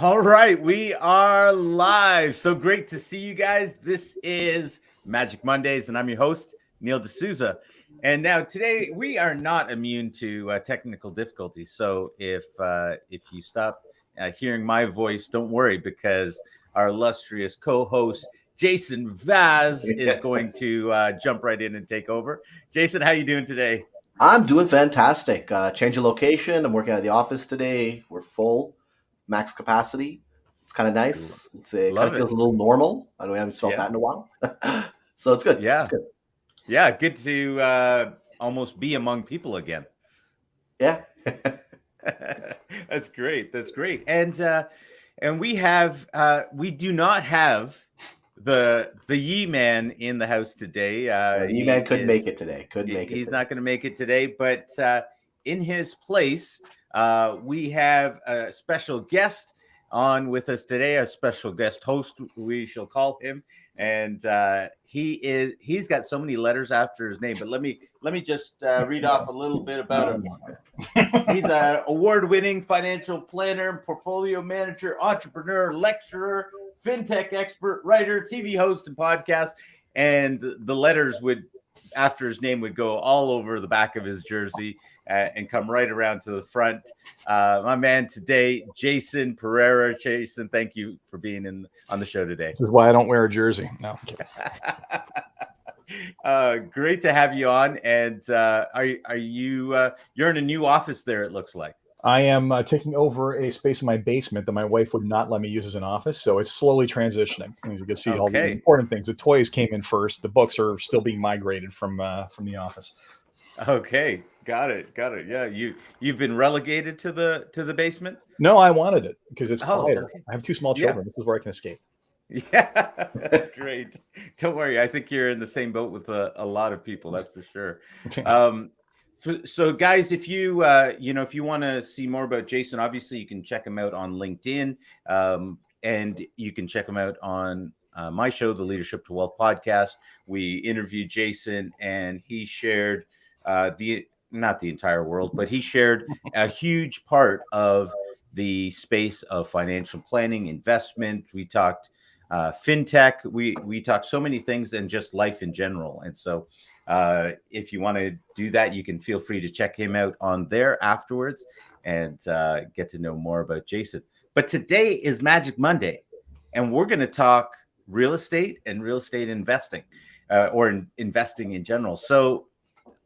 All right, we are live. So great to see you guys. This is Magic Mondays, and I'm your host, Neil D'Souza. And now today we are not immune to technical difficulties. So if you stop hearing my voice, don't worry, because our illustrious co-host Jason Vaz is going to jump right in and take over. Jason, how you doing today? I'm doing fantastic. Change of location. I'm working out of the office today. We're full, max capacity. It's kind of nice. It kind Love of feels it. a little normal. I know we haven't felt Yeah, that in a while, so it's good. It's yeah, good. yeah. Good to almost be among people again. Yeah. That's great. That's great. And we do not have the Yee Man in the house today. He E-Man couldn't make is it today. Couldn't make it he's today. not going to make it today, but in his place, we have a special guest on with us today, a special guest host, we shall call him. And he's got so many letters after his name, but let me just read off a little bit about him. He's an award-winning financial planner, portfolio manager, entrepreneur, lecturer, fintech expert, writer, TV host, and podcast. And the letters would, after his name, would go all over the back of his jersey and come right around to the front. My man today, Jason Pereira. Jason, thank you for being on the show today. This is why I don't wear a jersey. No. Great to have you on. And are you you're in a new office there? It looks like. I am taking over a space in my basement that my wife would not let me use as an office, so it's slowly transitioning. As you can see, all the Okay. important things. The toys came in first. The books are still being migrated from the office. Okay, got it. Yeah, you've been relegated to the basement. No, I wanted it because it's Oh, quieter. okay. I have two small Yeah. children. This is where I can escape. Yeah, that's great. Don't worry, I think you're in the same boat with a lot of people. That's for sure. So guys, if you if you want to see more about Jason, obviously you can check him out on LinkedIn, and you can check him out on my show, the Leadership to Wealth podcast. We interviewed Jason, and he shared the not the entire world, but he shared a huge part of the space of financial planning, investment. We talked fintech. We talked so many things, and just life in general. And so if you want to do that, you can feel free to check him out on there afterwards and get to know more about Jason. But today is Magic Monday, and we're going to talk real estate and real estate investing, or investing in general. So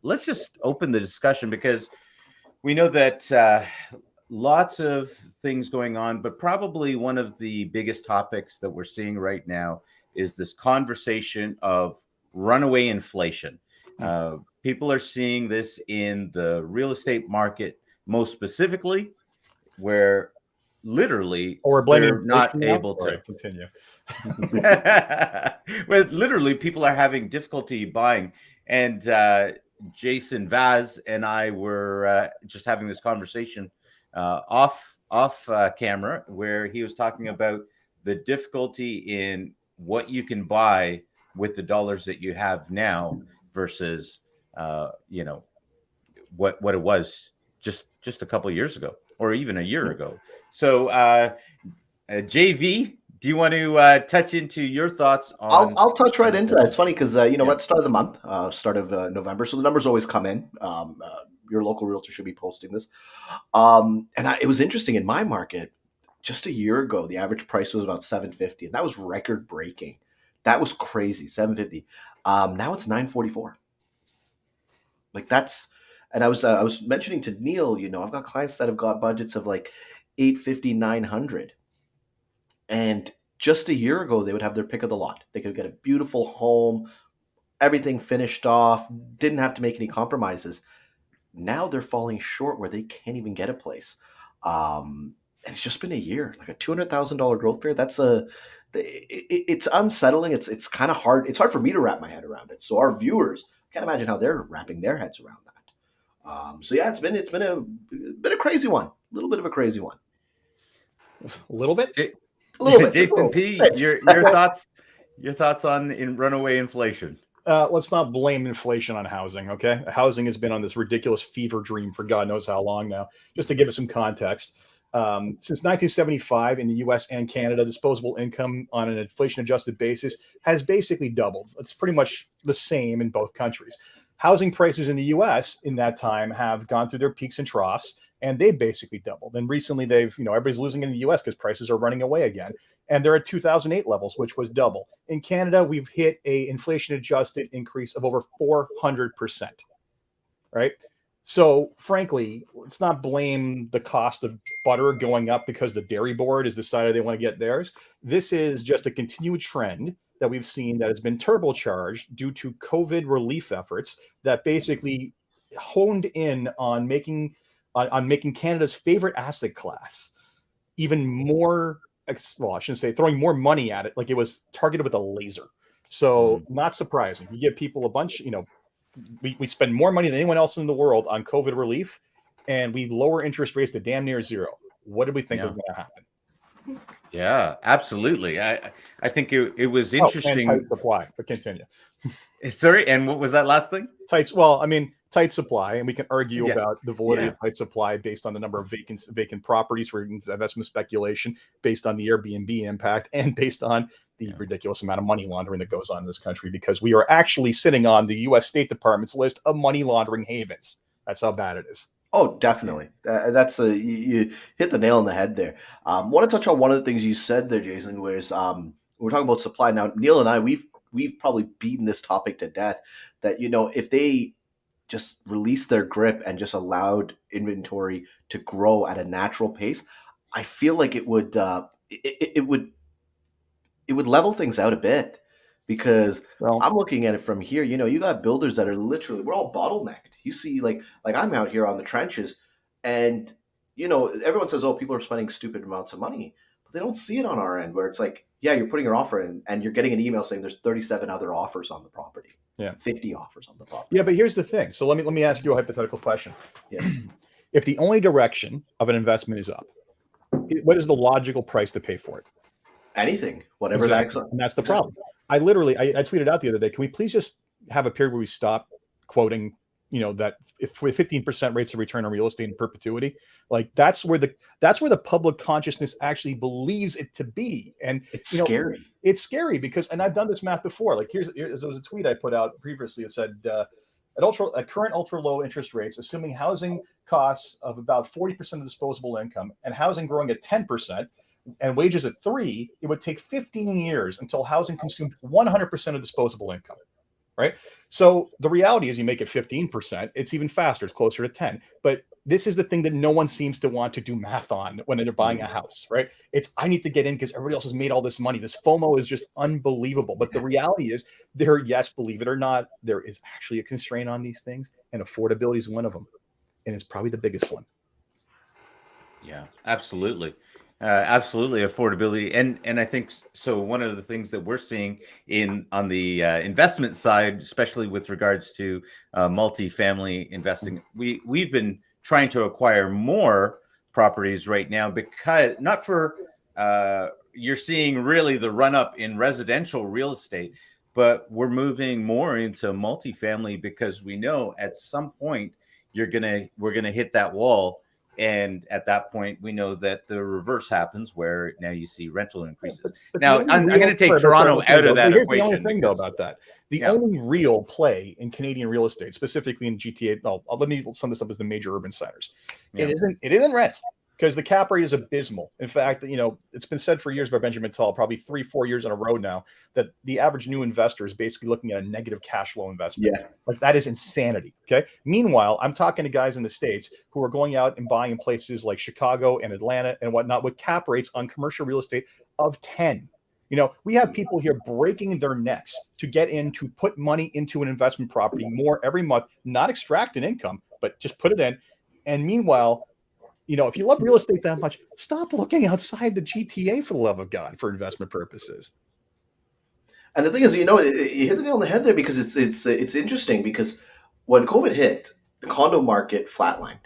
let's just open the discussion, because we know that lots of things going on, but probably one of the biggest topics that we're seeing right now is this conversation of runaway inflation. People are seeing this in the real estate market, most specifically, where literally Or we're blaming they're not inflation now? able All to. right, continue. Where literally people are having difficulty buying. And Jason Vaz and I were just having this conversation off camera, where he was talking about the difficulty in what you can buy with the dollars that you have now versus what it was just a couple of years ago, or even a year ago. So JV, do you want to touch into your thoughts I'll touch right on into that. It's funny because we're yeah. at the start of the month, start of November, so the numbers always come in. Your local realtor should be posting this. It was interesting in my market. Just a year ago, the average price was about 750, and that was record breaking. That was crazy, 750. Now it's 944. Like that's, and I was mentioning to Neil, I've got clients that have got budgets of like 850, 900, and just a year ago they would have their pick of the lot. They could get a beautiful home, everything finished off, didn't have to make any compromises. Now they're falling short where they can't even get a place. And it's just been a year, like a $200,000 growth period. It's unsettling. It's kind of hard. It's hard for me to wrap my head around it. So our viewers can't imagine how they're wrapping their heads around that. So yeah, it's been a crazy one, a little bit of a crazy one. A little bit. A little bit. Jason P, your thoughts on in runaway inflation. Let's not blame inflation on housing, okay? Housing has been on this ridiculous fever dream for God knows how long now. Just to give us some context, Since 1975 in the US and Canada, disposable income on an inflation adjusted basis has basically doubled. It's pretty much the same in both countries. Housing prices in the US in that time have gone through their peaks and troughs, and they basically doubled. And recently everybody's losing in the US because prices are running away again. And they're at 2008 levels, which was double. In Canada, we've hit a inflation adjusted increase of over 400%, right? So frankly, let's not blame the cost of butter going up because the dairy board has decided they want to get theirs. This is just a continued trend that we've seen that has been turbocharged due to COVID relief efforts that basically honed in on making Canada's favorite asset class even more. Well, I shouldn't say throwing more money at it, like it was targeted with a laser. So not surprising. You give people a bunch, we spend more money than anyone else in the world on COVID relief, and we lower interest rates to damn near zero. What did we think was going to happen? Yeah, absolutely. I think it was interesting. And tight supply, but continue. Sorry, and what was that last thing? Tight supply, and we can argue about the validity of tight supply based on the number of vacant properties for investment speculation, based on the Airbnb impact, and based on the ridiculous amount of money laundering that goes on in this country, because we are actually sitting on the U.S. State Department's list of money laundering havens. That's how bad it is. Oh, definitely. You hit the nail on the head there. Want to touch on one of the things you said there, Jason, whereas we're talking about supply. Now, Neil and I, we've probably beaten this topic to death, that, if they just released their grip and just allowed inventory to grow at a natural pace, I feel like it would level things out a bit, because I'm looking at it from here. You got builders that are literally, we're all bottlenecked. You see, like I'm out here on the trenches, and everyone says, oh, people are spending stupid amounts of money, but they don't see it on our end, where it's like, yeah, you're putting your offer in and you're getting an email saying there's 37 other offers on the property. Yeah. 50 offers on the property. Yeah, but here's the thing. So let me ask you a hypothetical question. Yeah. If the only direction of an investment is up, what is the logical price to pay for it? Anything, whatever. Exactly. And that's the problem. I tweeted out the other day, can we please just have a period where we stop quoting, that if with 15% rates of return on real estate in perpetuity, like that's where the public consciousness actually believes it to be. And it's scary. It's scary because, and I've done this math before. Like there was a tweet I put out previously. It said, at current ultra low interest rates, assuming housing costs of about 40% of disposable income and housing growing at 10% and wages at 3%, it would take 15 years until housing consumed 100% of disposable income. Right. So the reality is you make it 15%, it's even faster. It's closer to 10. But this is the thing that no one seems to want to do math on when they're buying a house. Right. It's, I need to get in because everybody else has made all this money. This FOMO is just unbelievable. But the reality is believe it or not, there is actually a constraint on these things. And affordability is one of them. And it's probably the biggest one. Yeah, absolutely. Absolutely, affordability, and I think so. One of the things that we're seeing on the investment side, especially with regards to multifamily investing, we've been trying to acquire more properties right now, because not for you're seeing really the run up in residential real estate, but we're moving more into multifamily because we know at some point we're gonna hit that wall. And at that point, we know that the reverse happens, where now you see rental increases. But now, I'm going to take Toronto out of that equation. Here's the only thing, though, about that. The only real play in Canadian real estate, specifically in GTA, let me sum this up as the major urban centers. Yeah. It isn't rent, because the cap rate is abysmal. In fact, it's been said for years by Benjamin Tal, probably 3-4 years in a row now, that the average new investor is basically looking at a negative cash flow investment. Yeah. Like, that is insanity. Okay. Meanwhile, I'm talking to guys in the States who are going out and buying in places like Chicago and Atlanta and whatnot with cap rates on commercial real estate of 10. We have people here breaking their necks to get in, to put money into an investment property more every month, not extract an income, but just put it in. And meanwhile, if you love real estate that much, stop looking outside the GTA, for the love of God, for investment purposes. And the thing is, you hit the nail on the head there, because it's interesting, because when COVID hit, the condo market flatlined.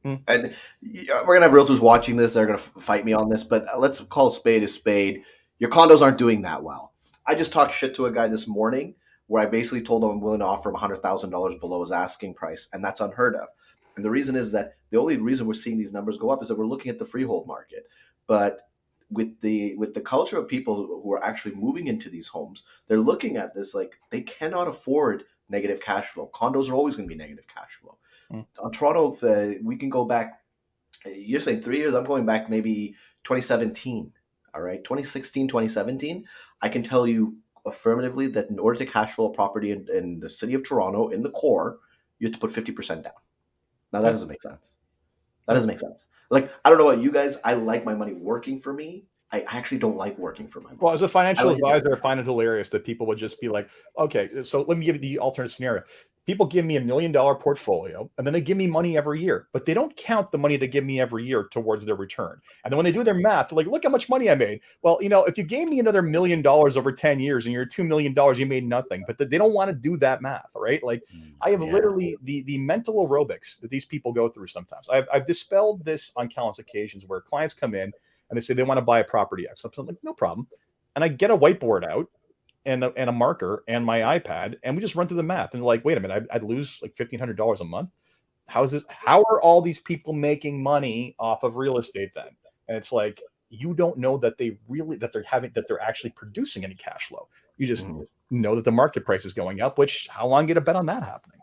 And we're going to have realtors watching this. They're going to fight me on this, but let's call a spade. Your condos aren't doing that well. I just talked shit to a guy this morning where I basically told him I'm willing to offer him $100,000 below his asking price, and that's unheard of. And the reason is that the only reason we're seeing these numbers go up is that we're looking at the freehold market. But with the culture of people who are actually moving into these homes, they're looking at this like they cannot afford negative cash flow. Condos are always going to be negative cash flow. On Toronto, we can go back. You're saying 3 years. I'm going back maybe 2017. All right, 2016, 2017. I can tell you affirmatively that in order to cash flow a property in the city of Toronto in the core, you have to put 50% down. Now that doesn't make sense. That doesn't make sense. Like, I don't know about you guys. I like my money working for me. I actually don't like working for my money. Well, as a financial advisor, I find it hilarious that people would just be like, okay, so let me give you the alternate scenario. People give me $1 million portfolio and then they give me money every year, but they don't count the money they give me every year towards their return. And then when they do their math, they're like, look how much money I made. Well, if you gave me another $1 million over 10 years and you're $2 million, you made nothing, but they don't want to do that math. Right. Like I have literally the mental aerobics that these people go through. Sometimes I've dispelled this on countless occasions where clients come in and they say they want to buy a property X. I'm like, no problem. And I get a whiteboard out and a marker and my iPad, and we just run through the math. And like, wait a minute, I'd lose like $1,500 a month. How is this? How are all these people making money off of real estate then? And it's like, you don't know that they're actually producing any cash flow. You just know that the market price is going up, which how long get a bet on that happening?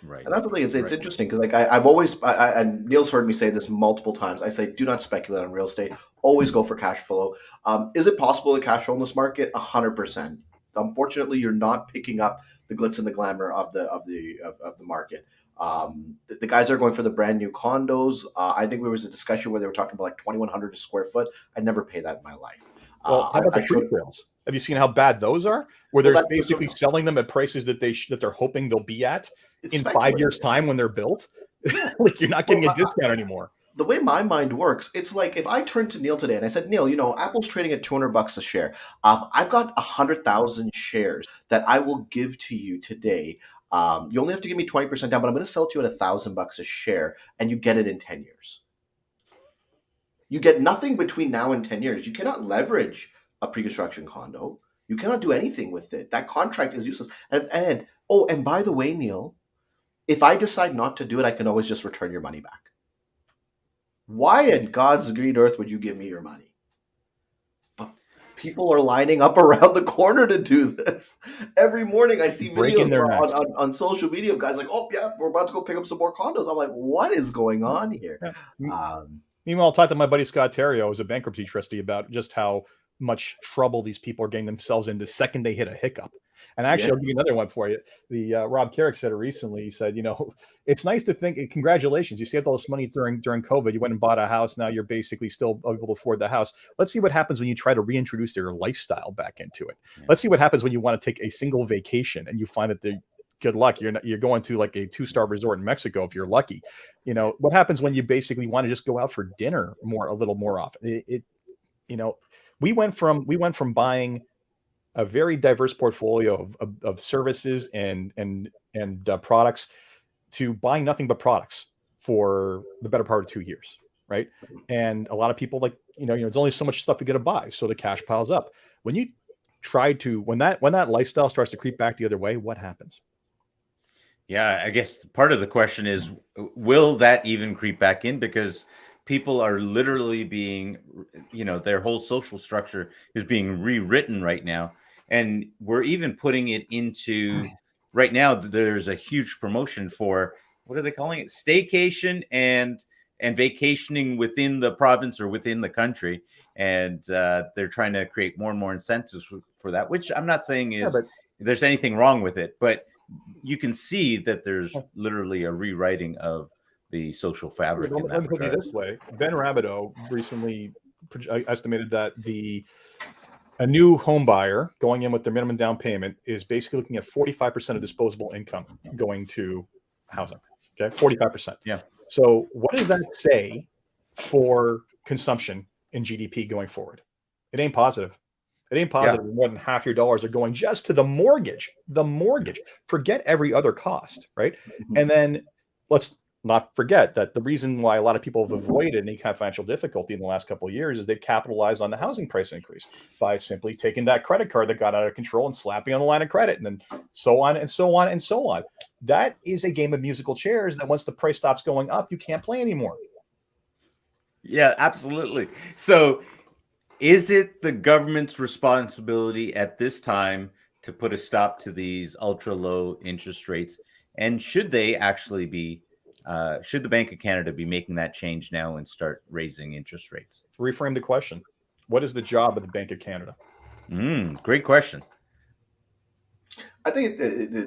Right. And that's the thing. It's interesting because like I've always, and Neil's heard me say this multiple times. I say, do not speculate on real estate. Always go for cash flow. Is it possible to cash flow in this market? 100%. Unfortunately, you're not picking up the glitz and the glamour of the market. The guys that are going for the brand new condos. I think there was a discussion where they were talking about like 2,100 a square foot. I'd never pay that in my life. Well, how about the pre-sales? Have you seen how bad those are? Where they're basically selling them at prices that they're hoping they'll be at in 5 years' time when they're built. Like you're not getting a discount anymore. The way my mind works, it's like if I turned to Neil today and I said, Neil, Apple's trading at $200 a share. I've got 100,000 shares that I will give to you today. You only have to give me 20% down, but I'm going to sell it to you at $1,000 a share, and you get it in 10 years. You get nothing between now and 10 years. You cannot leverage a pre-construction condo. You cannot do anything with it. That contract is useless. And by the way, Neil, if I decide not to do it, I can always just return your money back. Why in God's green earth would you give me your money? But people are lining up around the corner to do this. Every morning I see videos on social media of guys like, oh, yeah, we're about to go pick up some more condos. I'm like, what is going on here? Yeah. Meanwhile, I'll talk to my buddy Scott Terrio, who's a bankruptcy trustee, about just how much trouble these people are getting themselves in the second they hit a hiccup. And actually, I'll give you another one for you. The Rob Carrick said it recently. He said, it's nice to think, congratulations, you saved all this money during COVID. You went and bought a house. Now you're basically still able to afford the house. Let's see what happens when you try to reintroduce your lifestyle back into it. Yeah. Let's see what happens when you want to take a single vacation and you find that good luck. You're going to like a 2-star resort in Mexico if you're lucky. What happens when you basically want to just go out for dinner a little more often? We went from buying a very diverse portfolio of services and products to buying nothing but products for the better part of 2 years, right? And a lot of people there's only so much stuff you're going to buy, so the cash piles up. When you try to when that lifestyle starts to creep back the other way, what happens? Yeah, I guess part of the question is, will that even creep back in? Because people are literally being, their whole social structure is being rewritten right now. And we're even putting it into right now. There's a huge promotion for, what are they calling it? Staycation and vacationing within the province or within the country. And they're trying to create more and more incentives for that, which I'm not saying there's anything wrong with it, but you can see that there's literally a rewriting of the social fabric. Let me put it this way. Ben Rabideau recently estimated that a new home buyer going in with their minimum down payment is basically looking at 45% of disposable income going to housing. Okay, 45%. Yeah. So what does that say for consumption in GDP going forward? It ain't positive. It ain't positive. Yeah. More than half your dollars are going just to the mortgage. Forget every other cost, right? Mm-hmm. And then let's not forget that the reason why a lot of people have avoided any kind of financial difficulty in the last couple of years is they've capitalized on the housing price increase by simply taking that credit card that got out of control and slapping on the line of credit, and then so on and so on and so on. That is a game of musical chairs that once the price stops going up, you can't play anymore. Yeah, absolutely. So is it the government's responsibility at this time to put a stop to these ultra low interest rates? And should they actually be, should the Bank of Canada be making that change now and start raising interest rates? Reframe the question. What is the job of the Bank of Canada? Great question. I think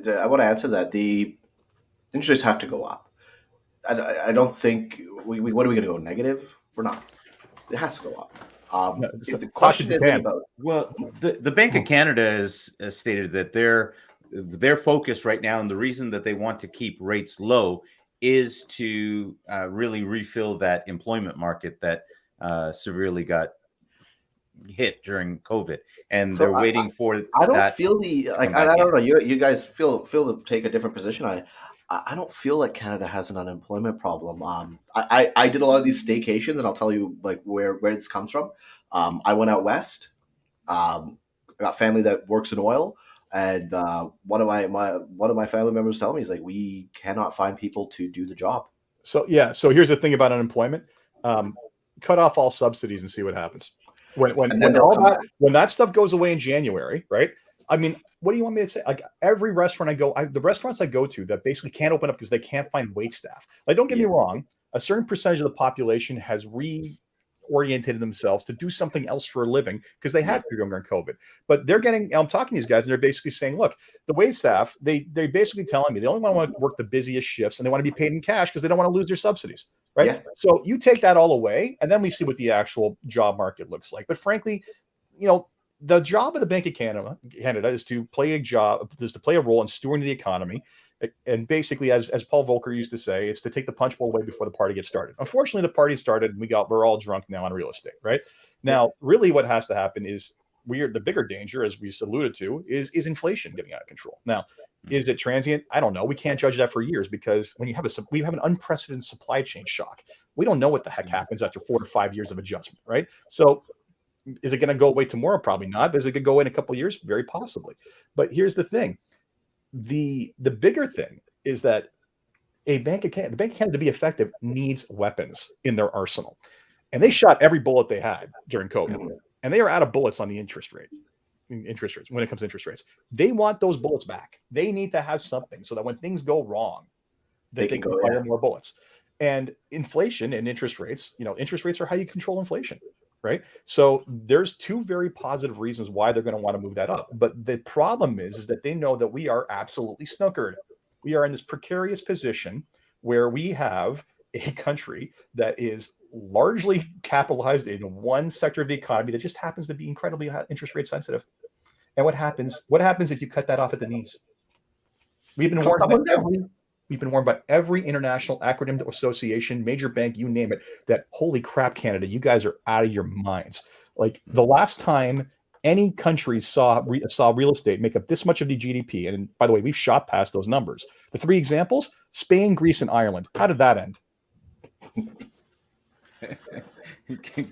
I want to answer that. The interest rates have to go up. I don't think what are we going to go negative? We're not. It has to go up. No, If the question is Japan. about Well, the Bank of Canada has stated that their focus right now, and the reason that they want to keep rates low, is to really refill that employment market that severely got hit during COVID, and So they're waiting for I don't that. feel the like come I back don't in. know. You guys feel to take a different position. I don't feel like Canada has an unemployment problem. I did a lot of these staycations, and I'll tell you like where this comes from. I went out west. I got family that works in oil, and one of my family members told me, he's like, we cannot find people to do the job. So yeah. So here's the thing about unemployment. Cut off all subsidies and see what happens. And then they'll come back. When that stuff goes away in January, right? I mean, what do you want me to say? Like every restaurant the restaurants I go to that basically can't open up because they can't find wait staff. Like, don't get me wrong, a certain percentage of the population has reoriented themselves to do something else for a living because they had to during COVID. But they're getting. I'm talking to these guys, and they're basically saying, "Look, the wait staff. They're basically telling me they only want to work the busiest shifts, and they want to be paid in cash because they don't want to lose their subsidies." Right. Yeah. So you take that all away, and then we see what the actual job market looks like. But frankly, the job of the Bank of Canada is to play a role in stewarding the economy. And basically, as Paul Volcker used to say, it's to take the punch bowl away before the party gets started. Unfortunately, the party started, and we're all drunk now on real estate. Right now, really, what has to happen is the bigger danger, as we alluded to, is inflation getting out of control. Now, is it transient? I don't know. We can't judge that for years because when we have an unprecedented supply chain shock. We don't know what the heck happens after 4 to 5 years of adjustment, right? So is it going to go away tomorrow? Probably not. Is it going to go in a couple of years? Very possibly. But here's the thing. The bigger thing is that the Bank of Canada to be effective needs weapons in their arsenal. And they shot every bullet they had during COVID. And they are out of bullets on the interest rates when it comes to interest rates. They want those bullets back. They need to have something so that when things go wrong, they can fire more bullets. And inflation and interest rates are how you control inflation, right? So there's two very positive reasons why they're going to want to move that up. But the problem is that they know that we are absolutely snookered. We are in this precarious position where we have a country that is largely capitalized in one sector of the economy that just happens to be incredibly interest rate sensitive. And what happens if you cut that off at the knees? We've been warned by every international acronym association, major bank, you name it, that holy crap, Canada, you guys are out of your minds. Like the last time any country saw real estate make up this much of the GDP, and by the way, we've shot past those numbers. The three examples: Spain, Greece, and Ireland. How did that end?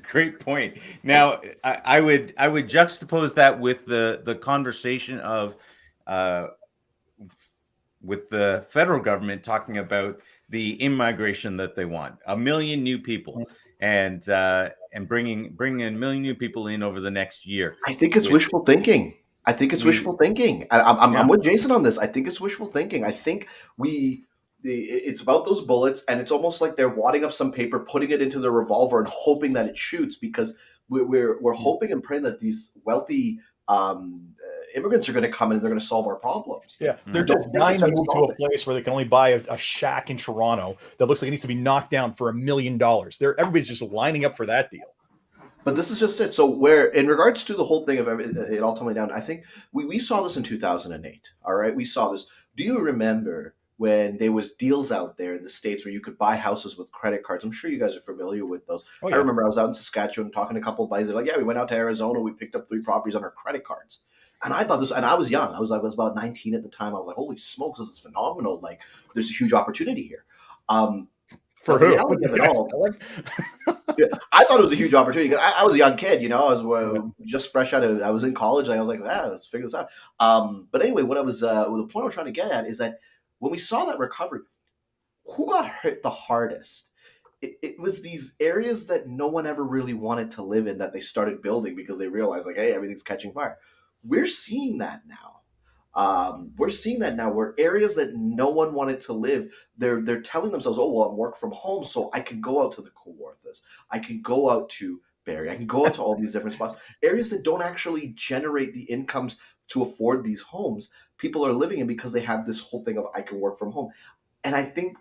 Great point. Now, I would juxtapose that with the conversation of with the federal government talking about the immigration that they want, 1 million new people, and bringing 1 million new people in over the next year. I think it's wishful thinking. Wishful thinking. I'm with Jason on this. I think it's wishful thinking. I think it's about those bullets, and it's almost like they're wadding up some paper, putting it into the revolver, and hoping that it shoots because we're hoping and praying that these wealthy immigrants are going to come in and they're going to solve our problems. Yeah, they're just dying to move to a place where they can only buy a shack in Toronto that looks like it needs to be knocked down for $1 million. Everybody's just lining up for that deal. But this is just it. So where, in regards to the whole thing of it all tumbling down, I think we saw this in 2008. All right, we saw this. Do you remember when there was deals out there in the States where you could buy houses with credit cards? I'm sure you guys are familiar with those. Oh, yeah. I remember I was out in Saskatchewan talking to a couple of buddies. They're like, yeah, we went out to Arizona. We picked up 3 properties on our credit cards. And I thought this, and I was young. I was about 19 at the time. I was like, holy smokes, this is phenomenal. Like, there's a huge opportunity here. For the who? reality of it Yes, all, Ellen? yeah, I thought it was a huge opportunity because I was a young kid, I was Yeah. just fresh I was in college. And I was like, let's figure this out. But anyway, the point I was trying to get at is that when we saw that recovery, who got hit the hardest? It was these areas that no one ever really wanted to live in that they started building because they realized, like, hey, everything's catching fire. We're seeing that now. Where areas that no one wanted to live, they're telling themselves, oh well, I'm work from home, so I can go out to the Kawarthas, I can go out to Barrie, I can go out to all these different spots, areas that don't actually generate the incomes to afford these homes. People are living in because they have this whole thing of I can work from home, and I think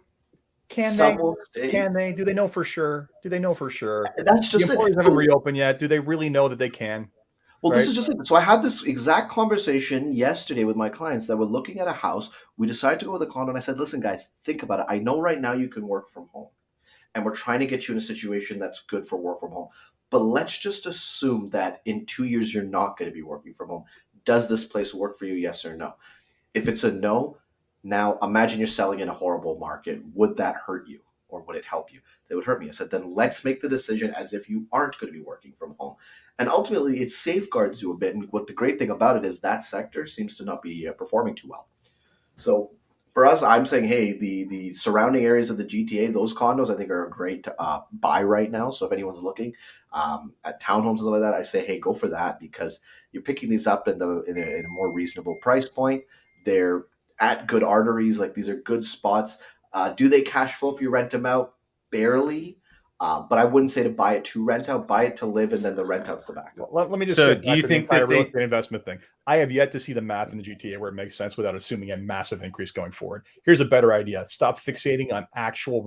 Can some they? will stay. Can they? Do they know for sure? Do they know for sure? That's The just it. employers haven't So, reopened yet. Do they really know that they can? well, this Right? is just it. So I had this exact conversation yesterday with my clients that were looking at a house. We decided to go with a condo, and I said, "Listen, guys, think about it. I know right now you can work from home, and we're trying to get you in a situation that's good for work from home. But let's just assume that in 2 years you're not going to be working from home. Does this place work for you? Yes or no? If it's a no, now imagine you're selling in a horrible market. Would that hurt you or would it help you? They would hurt me. I said, then let's make the decision as if you aren't going to be working from home. And ultimately, it safeguards you a bit. And what the great thing about it is that sector seems to not be performing too well. So for us, I'm saying, hey, the surrounding areas of the GTA, those condos, I think are a great buy right now. So if anyone's looking at townhomes and stuff like that, I say, hey, go for that because you're picking these up in a more reasonable price point. They're at good arteries, like these are good spots. Do they cash flow if you rent them out? Barely. But I wouldn't say to buy it to rent out, buy it to live, and then the rent out's the backup. Let me just So get do back you to the think entire that real they estate investment thing. I have yet to see the math in the GTA where it makes sense without assuming a massive increase going forward. Here's a better idea. Stop fixating on actual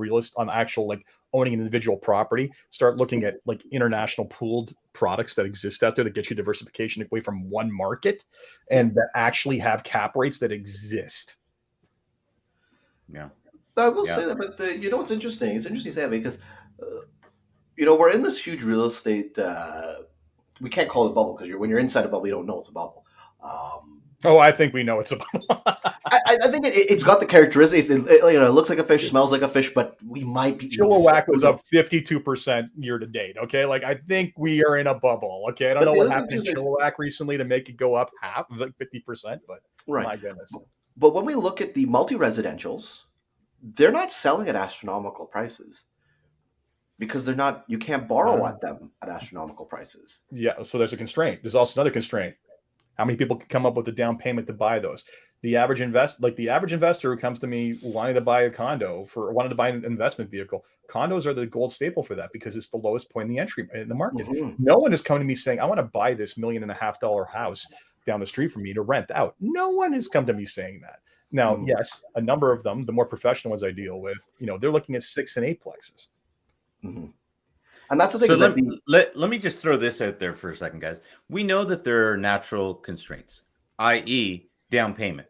like owning an individual property. Start looking at like international pooled products that exist out there that get you diversification away from one market and that actually have cap rates that exist. yeah. I will Yeah. say that, but what's interesting? It's interesting to say that because we're in this huge real estate. We can't call it a bubble because when you're inside a bubble, you don't know it's a bubble. Oh, I think we know it's a I think it's got the characteristics. It looks like a fish, smells like a fish, but we might be. Chilliwack was up 52% year to date. Okay. Like I think we are in a bubble. Okay. I don't But know the what other thing happened too in is Chilliwack recently to make it go up half, like 50%, but right. my goodness. But when we look at the multi-residentials, they're not selling at astronomical prices because they're not. You can't borrow at them at astronomical prices. Yeah. So there's a constraint. There's also another constraint. How many people can come up with a down payment to buy those? The average investor who comes to me wanting to buy an investment vehicle, condos are the gold staple for that because it's the lowest point in the entry in the market. Mm-hmm. No one is coming to me saying, I want to buy this $1.5 million house down the street from me to rent out. No one has come to me saying that. Now, Mm-hmm. yes, a number of them, the more professional ones I deal with, they're looking at 6 and 8 plexes. Mm-hmm. And that's the thing. So Is that let me just throw this out there for a second, guys. We know that there are natural constraints, i.e., down payment.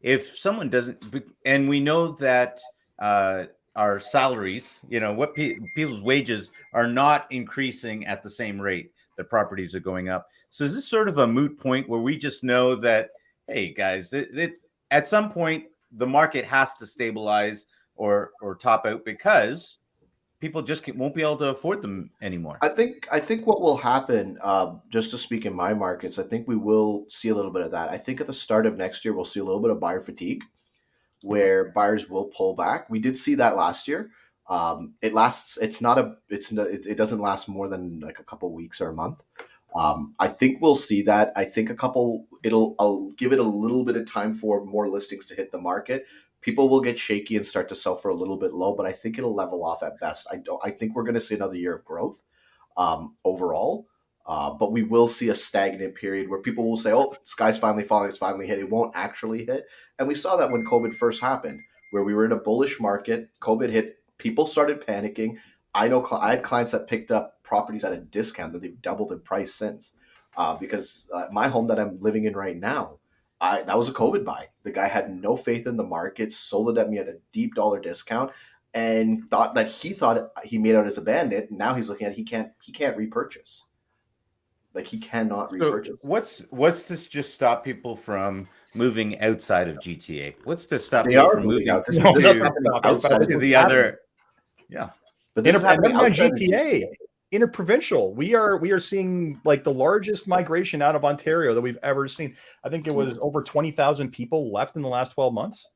If someone doesn't, and we know that our salaries, what people's wages are not increasing at the same rate that properties are going up. So is this sort of a moot point where we just know that, hey, guys, at some point the market has to stabilize or top out because people just won't be able to afford them anymore? I think what will happen, just to speak in my markets, I think we will see a little bit of that. I think at the start of next year, we'll see a little bit of buyer fatigue, where buyers will pull back. We did see that last year. It lasts. It doesn't last more than like a couple weeks or a month. I think we'll see that. I think I'll give it a little bit of time for more listings to hit the market. People will get shaky and start to sell for a little bit low, but I think it'll level off at best. I think we're going to see another year of growth overall. But we will see a stagnant period where people will say, oh, sky's finally falling, it's finally hit. It won't actually hit. And we saw that when COVID first happened, where we were in a bullish market, COVID hit, people started panicking. I had clients that picked up properties at a discount that they've doubled in price since. Because my home that I'm living in right now, that was a COVID buy. The guy had no faith in the market, sold it at me at a deep dollar discount, and thought he made out as a bandit. Now he's looking at he can't repurchase. Like he cannot So repurchase. what's to just stop people from moving outside of GTA? What's to stop They people are from moving moving out. This No, is that's to, not happening stopping, outside of but to it's the GTA. happening. other? Yeah. But this is happening Never mind outside of GTA. GTA. Interprovincial. We are seeing like the largest migration out of Ontario that we've ever seen. I think it was over 20,000 people left in the last 12 months.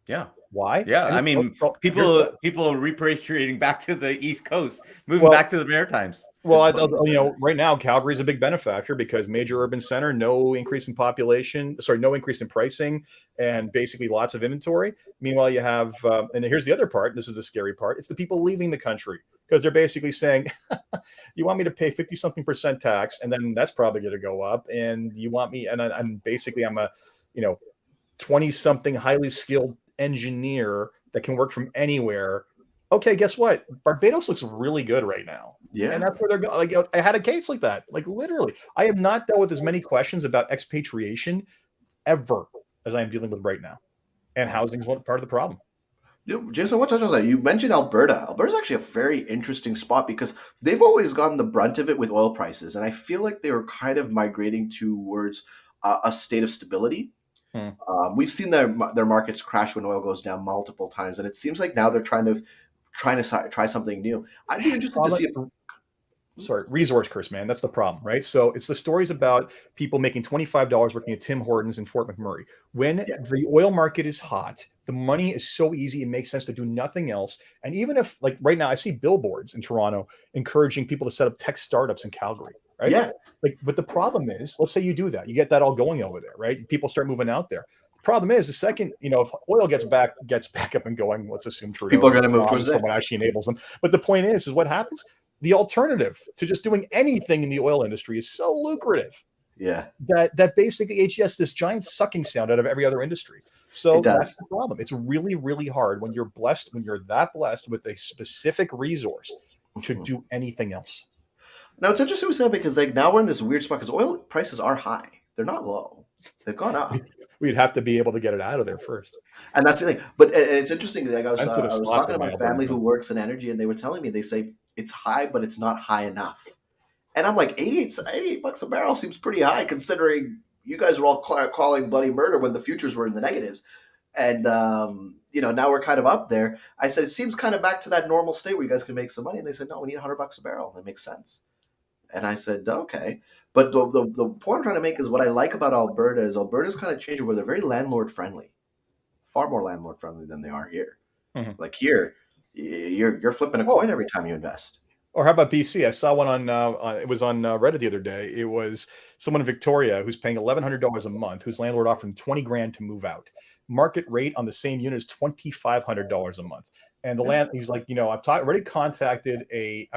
Yeah. Why? Yeah. And I mean, here's what. people repatriating back to the East Coast, moving Well, back to the Maritimes. Well, It's funny. right now Calgary's a big benefactor because major urban center, no increase in population, no increase in pricing, and basically lots of inventory. Meanwhile, you have, and here's the other part. This is the scary part. It's the people leaving the country because they're basically saying, "You want me to pay 50-something% tax, and then that's probably going to go up, and you want me, and I'm basically I'm a, 20-something highly skilled engineer that can work from anywhere." Okay, guess what? Barbados looks really good right now. Yeah. And that's where they're going. Like, I had a case like that. Like, literally, I have not dealt with as many questions about expatriation ever as I am dealing with right now. And housing is one part of the problem. Jason, I want to touch on that. You mentioned Alberta. Alberta's actually a very interesting spot because they've always gotten the brunt of it with oil prices, and I feel like they were kind of migrating towards a state of stability. Hmm. We've seen their markets crash when oil goes down multiple times, and it seems like now they're trying to try something new. I'd be interested to see if Resource curse, man. That's the problem, right? So it's the stories about people making $25 working at Tim Hortons in Fort McMurray. When the oil market is hot, the money is so easy, it makes sense to do nothing else. And even if, like right now, I see billboards in Toronto encouraging people to set up tech startups in Calgary, right? Yeah. But the problem is, let's say you do that, you get that all going over there, right? People start moving out there. The problem is, the second, if oil gets back up and going, let's assume Trudeau, people are going to move towards someone actually enables them. But the point is what happens? The alternative to just doing anything in the oil industry is so lucrative. Yeah. That basically it's just this giant sucking sound out of every other industry. So that's the problem. It's really, really hard when you're that blessed with a specific resource to do anything else. Now it's interesting we said because like now we're in this weird spot because oil prices are high. They're not low. They've gone up. We'd have to be able to get it out of there first. And that's the thing. But it's interesting. Like I was talking to my family who works in energy, and they were telling me, they say it's high, but it's not high enough. And I'm like, $88 a barrel seems pretty high considering you guys were all calling bloody murder when the futures were in the negatives. And, now we're kind of up there. I said, it seems kind of back to that normal state where you guys can make some money. And they said, no, we need $100 a barrel. That makes sense. And I said, okay. But the point I'm trying to make is what I like about Alberta is Alberta's kind of changing where they're very landlord friendly, far more landlord friendly than they are here. Mm-hmm. Like here, you're flipping a coin every time you invest. Or how about BC? I saw one it was on Reddit the other day. It was someone in Victoria who's paying $1,100 a month, whose landlord offered him $20,000 to move out. Market rate on the same unit is $2,500 a month. And he's like, I've already contacted a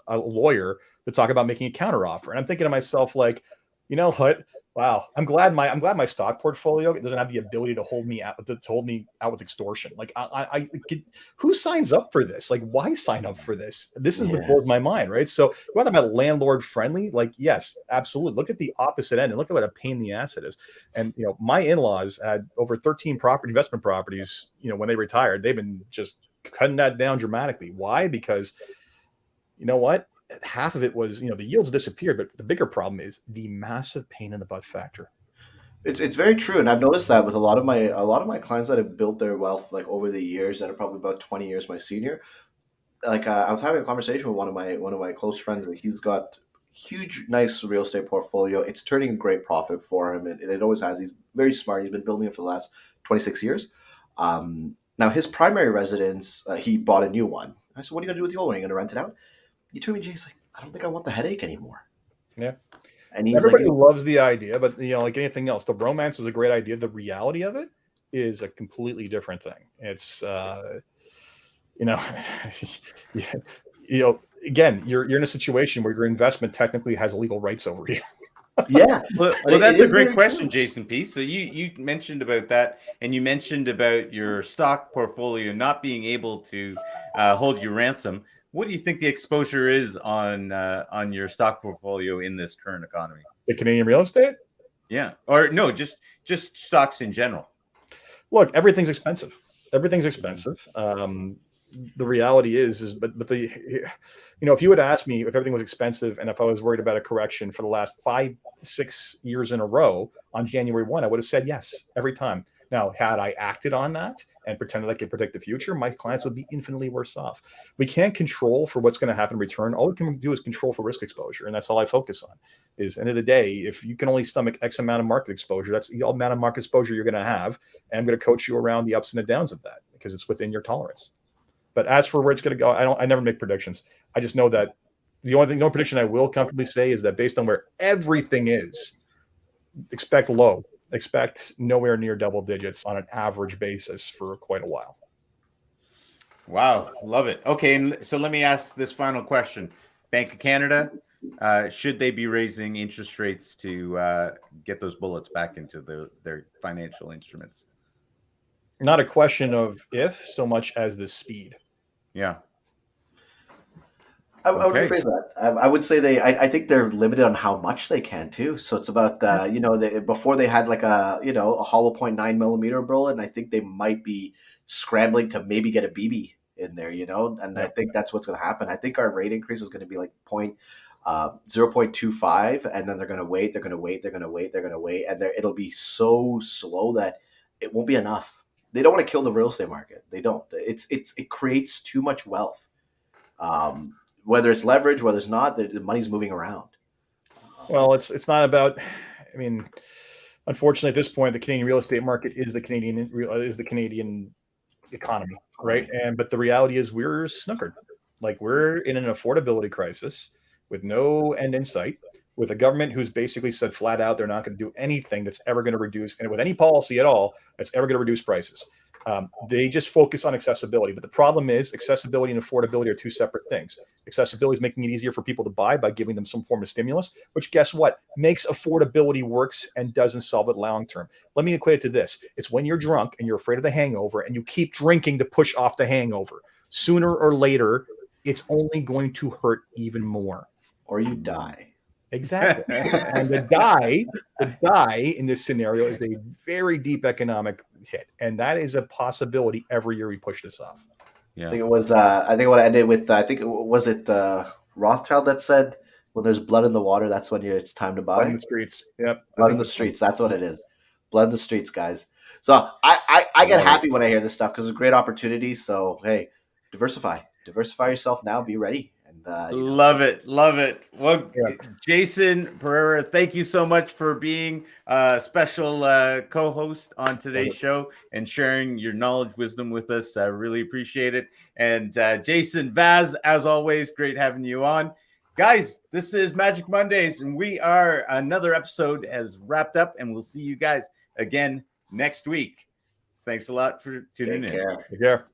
lawyer to talk about making a counteroffer. And I'm thinking to myself, like, you know what? Wow, I'm glad my stock portfolio doesn't have the ability to hold me out with extortion. Like, who signs up for this? Like, why sign up for this? This is what blows my mind, right? So, you want to talk about landlord friendly? Like, yes, absolutely. Look at the opposite end and look at what a pain in the ass it is. And my in-laws had over 13 investment properties. When they retired, they've been just cutting that down dramatically. Why? Because you know what? Half of it was, the yields disappeared, but the bigger problem is the massive pain in the butt factor. It's very true, and I've noticed that with a lot of my clients that have built their wealth like over the years that are probably about 20 years my senior. Like I was having a conversation with one of my close friends, and he's got huge, nice real estate portfolio. It's turning a great profit for him, and it always has. He's very smart. He's been building it for the last 26 years. Now his primary residence, he bought a new one. I said, "What are you gonna do with the old one? Are you gonna rent it out?" He told me, Jay's like, I don't think I want the headache anymore. Yeah. And he's everybody loves the idea, but like anything else, the romance is a great idea. The reality of it is a completely different thing. It's again, you're in a situation where your investment technically has legal rights over you. Yeah. Well, that's a great question, Jason P. So you mentioned about that, and you mentioned about your stock portfolio not being able to hold you ransom. What do you think the exposure is on your stock portfolio in this current economy? The Canadian real estate? Yeah. Or no, just stocks in general. Look, everything's expensive. Everything's expensive. the reality but the, if you would ask me if everything was expensive and if I was worried about a correction for the last 5-6 years in a row on January 1, I would have said yes every time. Now, had I acted on that and pretended I could predict the future, my clients would be infinitely worse off. We can't control for what's going to happen in return. All we can do is control for risk exposure. And that's all I focus on is end of the day, if you can only stomach X amount of market exposure, that's the amount of market exposure you're going to have. And I'm going to coach you around the ups and the downs of that because it's within your tolerance. But as for where it's going to go, I never make predictions. I just know that the only prediction I will comfortably say is that based on where everything is, expect low. Expect nowhere near double digits on an average basis for quite a while. Wow, love it. Okay, and so let me ask this final question. Bank of Canada, should they be raising interest rates to get those bullets back into their financial instruments? Not a question of if so much as the speed. Yeah. I would rephrase that. I would say I think they're limited on how much they can too. So it's about before they had like a hollow point 9mm bullet, and I think they might be scrambling to maybe get a BB in there, and I think that's what's going to happen. I think our rate increase is going to be like 0.25, and then they're going to wait, and it'll be so slow that it won't be enough. They don't want to kill the real estate market. They don't. It creates too much wealth. Whether it's leverage, whether it's not, the money's moving around. Well, it's not about. I mean, unfortunately, at this point, the Canadian real estate market is the Canadian economy, right? But the reality is, we're snookered. Like we're in an affordability crisis with no end in sight, with a government who's basically said flat out they're not going to do anything that's ever going to reduce, and with any policy at all that's ever going to reduce prices. They just focus on accessibility. But the problem is accessibility and affordability are two separate things. Accessibility is making it easier for people to buy by giving them some form of stimulus, which guess what? Makes affordability works and doesn't solve it long term. Let me equate it to this. It's when you're drunk and you're afraid of the hangover and you keep drinking to push off the hangover. Sooner or later, it's only going to hurt even more. Or you die. Exactly. And the die in this scenario is a very deep economic hit. And that is a possibility every year we push this off. Yeah. I think it was, I think what I ended with, was it Rothschild that said, when there's blood in the water, that's when it's time to buy. Blood in the streets. Yep. Blood in the streets. That's what it is. Blood in the streets, guys. So I get happy when I hear this stuff because it's a great opportunity. So, hey, diversify yourself now. Be ready. Love it. Well, yeah. Jason Pereira, thank you so much for being a special co-host on today's show and sharing your knowledge, wisdom with us. I really appreciate it. And Jason Vaz, as always, great having you on. Guys, this is Magic Mondays, and another episode has wrapped up, and we'll see you guys again next week. Thanks a lot for tuning in. Take care.